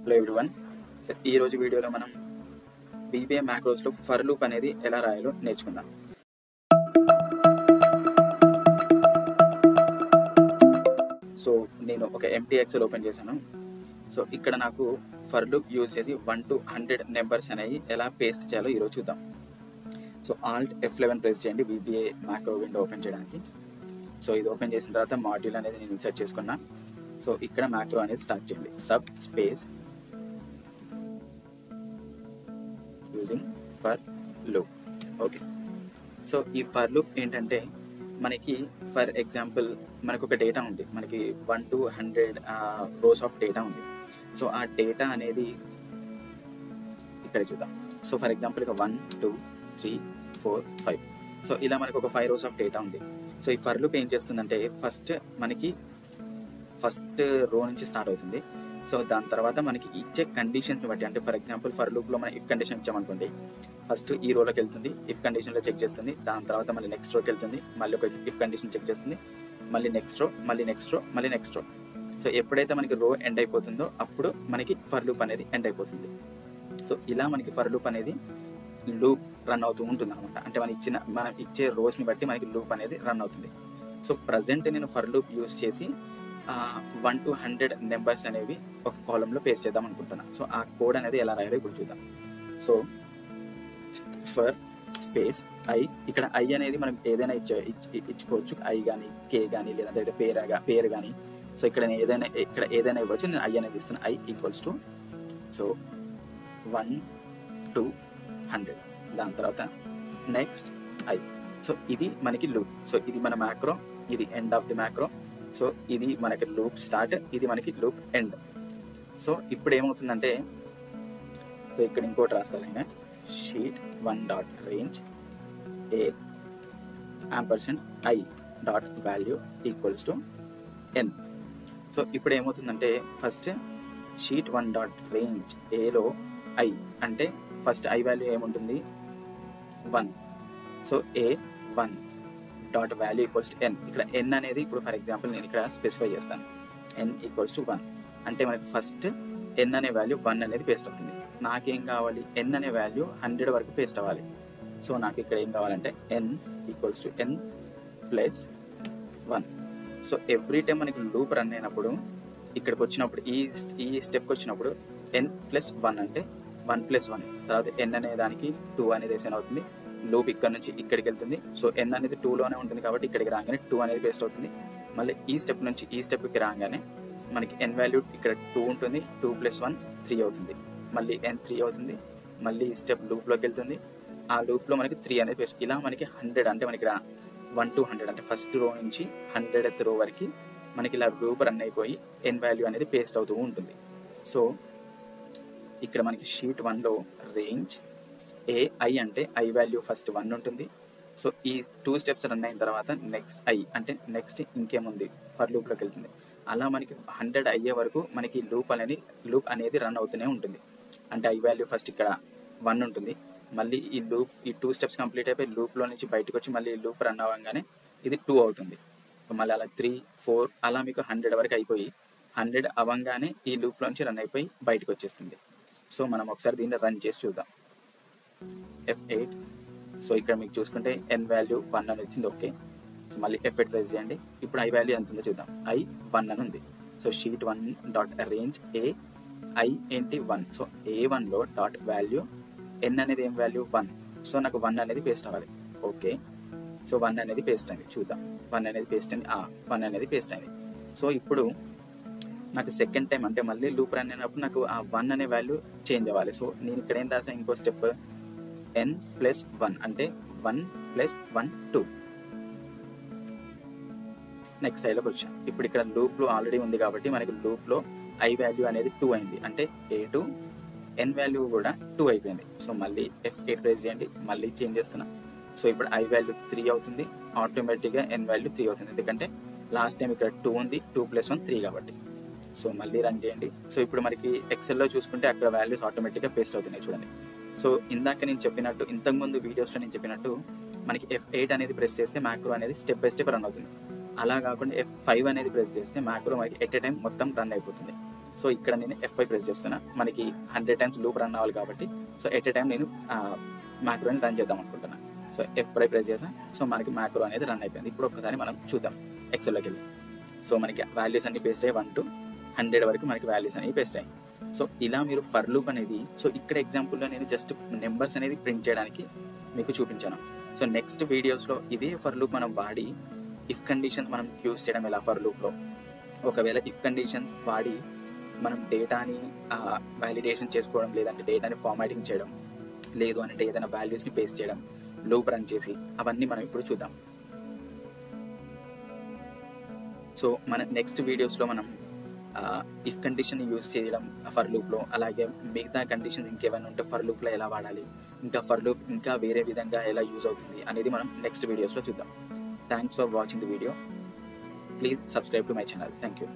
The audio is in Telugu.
Hello everyone. సో ఈ రోజు వీడియోలో మనం VBA మ్యాక్రోస్లో ఫర్ లూప్ అనేది ఎలా రాయాలో నేర్చుకుందాం. సో నేను ఒక ఎంటీ ఎక్సెల్ ఓపెన్ చేశాను. సో ఇక్కడ నాకు ఫర్ లూప్ యూజ్ చేసి 1 to 100 నెంబర్స్ అనేవి ఎలా పేస్ట్ చేయాలో ఈరోజు చూద్దాం. సో Alt F11 ప్రెస్ చేయండి VBA మ్యాక్రో విండో ఓపెన్ చేయడానికి. సో ఇది ఓపెన్ చేసిన తర్వాత మాడ్యూల్ అనేది నేను ఇన్సర్ట్ చేసుకున్నా. సో ఇక్కడ మ్యాక్రో అనేది స్టార్ట్ చేయండి. Sub space using for loop. Okay, so ఈ ఫర్ లూప్ ఏంటంటే మనకి ఫర్ ఎగ్జాంపుల్ మనకు ఒక డేటా ఉంది, మనకి 1 to 100 రోస్ ఆఫ్ డేటా ఉంది. సో ఆ డేటా అనేది ఇక్కడ చూద్దాం. సో ఫర్ ఎగ్జాంపుల్ ఇక 1 2 3 4 5. సో ఇలా మనకు ఒక 5 రోస్ ఆఫ్ డేటా ఉంది. సో ఈ ఫర్ లూప్ ఏం చేస్తుందంటే మనకి ఫస్ట్ రో నుంచి స్టార్ట్ అవుతుంది. సో దాని తర్వాత మనకి ఇచ్చే కండిషన్స్ని బట్టి, అంటే ఫర్ ఎగ్జాంపుల్ ఫర్ లూప్లో మనం ఇఫ్ కండిషన్ ఇచ్చామనుకోండి, ఫస్ట్ ఈ రోలోకి వెళ్తుంది, ఇఫ్ కండిషన్లో చెక్ చేస్తుంది, దాని తర్వాత మళ్ళీ నెక్స్ట్ రోకి వెళ్తుంది, మళ్ళీ ఒక ఇఫ్ కండిషన్ చెక్ చేస్తుంది, మళ్ళీ నెక్స్ట్ రో, మళ్ళీ నెక్స్ట్ రో, మళ్ళీ నెక్స్ట్ రో. సో ఎప్పుడైతే మనకి రో ఎండ్ అయిపోతుందో అప్పుడు మనకి ఫర్ లూప్ అనేది ఎండ్ అయిపోతుంది. సో ఇలా మనకి ఫర్ లూప్ అనేది లూప్ రన్ అవుతూ ఉంటుంది అనమాట. అంటే మనం ఇచ్చే రోస్ని బట్టి మనకి లూప్ అనేది రన్ అవుతుంది. సో ప్రజెంట్ నేను ఫర్ లూప్ యూస్ చేసి 1 to 100 నెంబర్స్ అనేవి ఒక కాలంలో పేస్ట్ చేద్దాం అనుకుంటున్నాను. సో ఆ కోడ్ అనేది ఎలా రాయాలో ఇప్పుడు చూద్దాం. సో ఫర్ స్పేస్ ఐ, ఇక్కడ ఐ అనేది మనం ఏదైనా ఇచ్చుకోవచ్చు, ఐ కానీ కే కానీ లేదంటే పేరు కానీ. సో ఇక్కడ ఏదైనా ఇవ్వచ్చు. నేను ఐ అనేది ఇస్తున్నాను. I equals to so 1 to 100. దాని తర్వాత నెక్స్ట్ ఐ. సో ఇది మనకి లూప్. సో ఇది మన మ్యాక్రో, ఇది end of the macro. So ఇది మనకి లూప్ స్టార్ట్, ఇది మనకి లూప్ ఎండ్. సో ఇప్పుడు ఏమవుతుందంటే, సో ఇక్కడ ఇంకోటి రాస్తాను నేను, sheet 1 dot range A ampersand I dot value equals to N. So ఇప్పుడు ఏమవుతుందంటే ఫస్ట్ షీట్ 1 డాట్ రేంజ్ ఏలో ఐ అంటే ఫస్ట్ ఐ వాల్యూ ఏముంటుంది 1. So A 1 dot value equals to N. ఇక్కడ ఎన్ అనేది ఇప్పుడు ఫర్ ఎగ్జాంపుల్ నేను ఇక్కడ స్పెసిఫై చేస్తాను, ఎన్ ఈక్వల్స్ టు 1. అంటే మనకి ఫస్ట్ ఎన్ అనే వాల్యూ 1 అనేది పేస్ట్ అవుతుంది. నాకేం కావాలి, ఎన్ అనే వాల్యూ 100 వరకు పేస్ట్ అవ్వాలి. సో నాకు ఇక్కడ ఏం కావాలంటే N equals to N plus 1. So every time మనకి లూప్ రన్ అయినప్పుడు ఇక్కడికి వచ్చినప్పుడు ఈ స్టెప్కి వచ్చినప్పుడు ఎన్ ప్లస్ 1 అంటే 1 ప్లస్ 1, తర్వాత ఎన్ అనే దానికి 2 అనేది ఎస్ఎన్ అవుతుంది. లూప్ ఇక్కడ నుంచి ఇక్కడికి వెళ్తుంది. సో ఎన్ అనేది 2లోనే ఉంటుంది కాబట్టి ఇక్కడికి రాగానే 2 అనేది పేస్ట్ అవుతుంది. మళ్ళీ ఈ స్టెప్ నుంచి ఈ స్టెప్కి రాగానే మనకి ఎన్ వాల్యూ ఇక్కడ 2 ఉంటుంది, 2 ప్లస్ 1 3 అవుతుంది. మళ్ళీ ఎన్ 3 అవుతుంది. మళ్ళీ ఈ స్టెప్ లూప్లోకి వెళ్తుంది, ఆ లూప్లో మనకి 3 అనేది పేస్ట్. ఇలా మనకి 100 అంటే మనకి ఇక్కడ 1 to 100 అంటే ఫస్ట్ రో నుంచి 100th రో వరకు మనకి ఇలా లూప్ రన్ అయిపోయి ఎన్ వాల్యూ అనేది పేస్ట్ అవుతూ ఉంటుంది. సో ఇక్కడ మనకి షీట్ 1లో రేంజ్ ఏ ఐ అంటే ఐ వాల్యూ ఫస్ట్ 1 ఉంటుంది. సో ఈ 2 స్టెప్స్ రన్ అయిన తర్వాత నెక్స్ట్ ఐ అంటే నెక్స్ట్ ఇంకేముంది ఫర్ లూప్లోకి వెళ్తుంది. అలా మనకి 100 అయ్యే వరకు మనకి లూప్ అనేది రన్ అవుతూనే ఉంటుంది. అంటే ఐ వాల్యూ ఫస్ట్ ఇక్కడ 1 ఉంటుంది, మళ్ళీ ఈ 2 స్టెప్స్ కంప్లీట్ అయిపోయి లూప్లో నుంచి బయటకు వచ్చి మళ్ళీ లూప్ రన్ అవ్వగానే ఇది 2 అవుతుంది. సో మళ్ళీ అలా 3 4 అలా మీకు 100 వరకు అయిపోయి 100 అవ్వగానే ఈ లూప్లో నుంచి రన్ అయిపోయి బయటకు వచ్చేస్తుంది. సో మనం ఒకసారి దీన్ని రన్ చేసి చూద్దాం. F8. సో ఇక్కడ మీకు చూసుకుంటే ఎన్ వాల్యూ 1 అని వచ్చింది. ఓకే, సో మళ్ళీ F8 ప్రెస్ చేయండి. ఇప్పుడు ఐ వాల్యూ ఎంత ఉందో చూద్దాం. ఐ 1 అని ఉంది. So sheet 1 dot range A I ఏంటి 1. సో A1లో డాట్ వాల్యూ ఎన్ అనేది ఏం వాల్యూ 1. సో నాకు 1 అనేది పేస్ట్ అవ్వాలి. ఓకే, సో 1 అనేది పేస్ట్ అయింది. చూద్దాం, 1 అనేది పేస్ట్ అయింది. 1 అనేది పేస్ట్ అయింది. సో ఇప్పుడు నాకు సెకండ్ టైం అంటే మళ్ళీ లూప్ రన్ అయినప్పుడు నాకు ఆ 1 అనే వాల్యూ చేంజ్ అవ్వాలి. సో నేను ఇక్కడ ఏం రాసాను, ఇంకో స్టెప్ ఎన్ ప్లస్ 1 అంటే 1 ప్లస్ 1 2. నెక్స్ట్ ఐలోకి వచ్చాను. ఇప్పుడు ఇక్కడ లూప్లో ఆల్రెడీ ఉంది కాబట్టి మనకి లూప్లో ఐ వాల్యూ అనేది 2 అయింది. అంటే A2 ఎన్ వాల్యూ కూడా 2 అయిపోయింది. సో మళ్ళీ F8 ప్రెస్ చేయండి, మళ్ళీ చేంజ్ చేస్తున్నా. సో ఇప్పుడు ఐ వాల్యూ 3 అవుతుంది, ఆటోమేటిక్గా ఎన్ వాల్యూ 3 అవుతుంది. ఎందుకంటే లాస్ట్ టైం ఇక్కడ 2 ఉంది, 2 ప్లస్ 1 3 కాబట్టి. సో మళ్ళీ రన్ చేయండి. సో ఇప్పుడు మనకి ఎక్సెల్లో చూసుకుంటే అక్కడ వాల్యూస్ ఆటోమేటిక్గా పేస్ట్ అవుతున్నాయి చూడండి. సో ఇందాక నేను చెప్పినట్టు, ఇంతకుముందు వీడియోస్లో నేను చెప్పినట్టు మనకి F8 అనేది ప్రెస్ చేస్తే మ్యాక్రో అనేది స్టెప్ బై స్టెప్ రన్ అవుతుంది. అలా కాకుండా F5 అనేది ప్రెస్ చేస్తే మ్యాక్రో మనకి ఎట్ ఏ టైం మొత్తం రన్ అయిపోతుంది. సో ఇక్కడ నేను F5 ప్రెస్ చేస్తున్నా, మనకి 100 టైమ్స్ లూప్ రన్ అవ్వాలి కాబట్టి సో ఎట్ ఎ టైం నేను మ్యాక్రోని రన్ చేద్దాం అనుకుంటున్నా. సో F5 ప్రెస్ చేసాను. సో మనకి మ్యాక్రో అనేది రన్ అయిపోయింది. ఇప్పుడు ఒకసారి మనం చూద్దాం ఎక్సెల్లోకి వెళ్ళి. సో మనకి వాల్యూస్ అన్ని పేస్ట్ అయ్యి 1 to 100 వరకు మనకి వాల్యూస్ అనేవి పేస్ట్ అయ్యాయి. సో ఇలా మీరు ఫర్ లూప్ అనేది, సో ఇక్కడ ఎగ్జాంపుల్లో నేను జస్ట్ నెంబర్స్ అనేది ప్రింట్ చేయడానికి మీకు చూపించాను. సో నెక్స్ట్ వీడియోస్లో ఇదే ఫర్ లూప్ మనం వాడి ఇఫ్ కండిషన్స్ మనం యూజ్ చేయడం ఎలా ఫర్ లూప్లో, ఒకవేళ ఇఫ్ కండిషన్స్ వాడి మనం డేటాని వ్యాలిడేషన్ చేసుకోవడం, లేదంటే డేటాని ఫార్మాటింగ్ చేయడం, లేదు అంటే ఏదైనా వాల్యూస్ని పేస్ట్ చేయడం, లూప్ రన్ చేసి, అవన్నీ మనం ఇప్పుడు చూద్దాం. సో మన నెక్స్ట్ వీడియోస్లో మనం ఇఫ్ కండిషన్ యూజ్ చేయడం ఫర్ లూప్లో, అలాగే మిగతా కండిషన్స్ ఇంకేమైనా ఉంటే ఫర్ లూప్లో ఎలా వాడాలి, ఇంకా ఫర్ లూప్ ఇంకా వేరే విధంగా ఎలా యూజ్ అవుతుంది అనేది మనం నెక్స్ట్ వీడియోస్లో చూద్దాం. Thanks for watching the video. Please subscribe to my channel. Thank you.